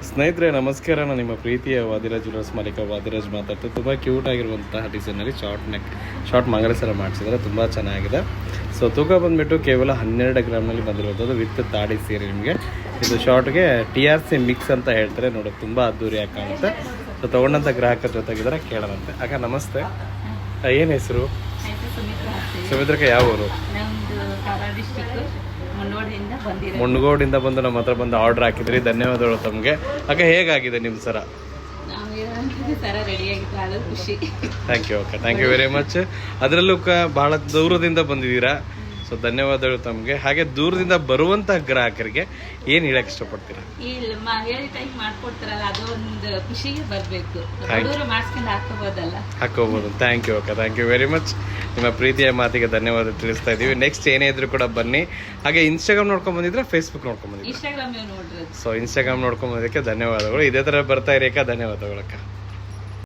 ಸ್ನೇಹಿತರೆ ನಮಸ್ಕಾರ. ನಾನು ನಿಮ್ಮ ಪ್ರೀತಿಯ ವಾದಿರಾಜ್ ಜ್ಯುವೆಲರ್ಸ್ ಮಾಲೀಕ ವಾದಿರಾಜ್ ಮಾತಾಡ್ತಾ. ತುಂಬ ಕ್ಯೂಟ್ ಆಗಿರುವಂತಹ ಡಿಸೈನಲ್ಲಿ ಶಾರ್ಟ್ ಮಂಗಲಸರ ಮಾಡಿಸಿದ್ರೆ ತುಂಬ ಚೆನ್ನಾಗಿದೆ. ಸೊ ತೂಕ ಬಂದುಬಿಟ್ಟು ಕೇವಲ 12 ಗ್ರಾಮ್ನಲ್ಲಿ ಬಂದಿರುವಂಥದ್ದು ವಿತ್ ತಾಡಿ ಸೀರೆ. ನಿಮಗೆ ಇದು ಶಾರ್ಟ್ಗೆ TRC ಮಿಕ್ಸ್ ಅಂತ ಹೇಳ್ತಾರೆ. ನೋಡಿ ತುಂಬ ಅದ್ದೂರಿಯಾಗಿ ಕಾಣುತ್ತೆ. ಸೊ ತೊಗೊಂಡಂಥ ಗ್ರಾಹಕರ ಜೊತೆಗಿದ್ದಾರೆ, ಕೇಳೋಣಂತೆ. ಅಕ್ಕ ನಮಸ್ತೆ, ಏನು ಹೆಸರು? ಸುಮಿತ್ರಕ್ಕ. ಯಾವ ಊರು? ಮುನ್ಗೋಡಿಂದ ಬಂದು ನಮ್ಮ ಹತ್ರ ಬಂದು ಆರ್ಡರ್ ಹಾಕಿದ್ರಿ, ಧನ್ಯವಾದಗಳು ತಮಗೆ. ಅಕ್ಕ ಹೇಗಾಗಿದೆ ನಿಮ್ಮ ಸರ? ಥ್ಯಾಂಕ್ ಯು ಅಕ್ಕ, ಥ್ಯಾಂಕ್ ಯು ವೆರಿ ಮಚ್. ಅದರಲ್ಲೂ ಬಹಳ ದೂರದಿಂದ ಬಂದಿದ್ದೀರಾ, ಸೊ ಧನ್ಯವಾದಗಳು ತಮಗೆ. ಹಾಗೆ ದೂರದಿಂದ ಬರುವಂತ ಗ್ರಾಹಕರಿಗೆ ಏನು ಹೇಳಕ್ ಇಷ್ಟಪಡ್ತೀರಾ? ಹಾಕೋಬಹುದು. ಥ್ಯಾಂಕ್ ಯು ಅಕ್ಕ, ಥ್ಯಾಂಕ್ ಯು ವೆರಿ ಮಚ್. ನಿಮ್ಮ ಪ್ರೀತಿಯ ಮಾತಿಗೆ ಧನ್ಯವಾದ ತಿಳಿಸ್ತಾ ಇದೀವಿ. ನೆಕ್ಸ್ಟ್ ಏನೇ ಇದ್ರು ಕೂಡ ಬನ್ನಿ. ಹಾಗೆ ಇನ್ಸ್ಟಾಗ್ರಾಮ್ ನೋಡ್ಕೊಂಡ್ ಬಂದಿದ್ರೆ ಫೇಸ್ಬುಕ್ ನೋಡ್ಕೊಂಡ್ ಬಂದಿದ್ರೆ? ಸೊ ಇನ್ಸ್ಟಾಗ್ರಾಮ್ ನೋಡ್ಕೊಂಡ್ ಬಂದಿದ್ದಕ್ಕೆ ಧನ್ಯವಾದಗಳು. ಇದೇ ತರ ಬರ್ತಾ ಇರಿ ಅಕ್ಕ. ಧನ್ಯವಾದಗಳು ಅಕ್ಕ.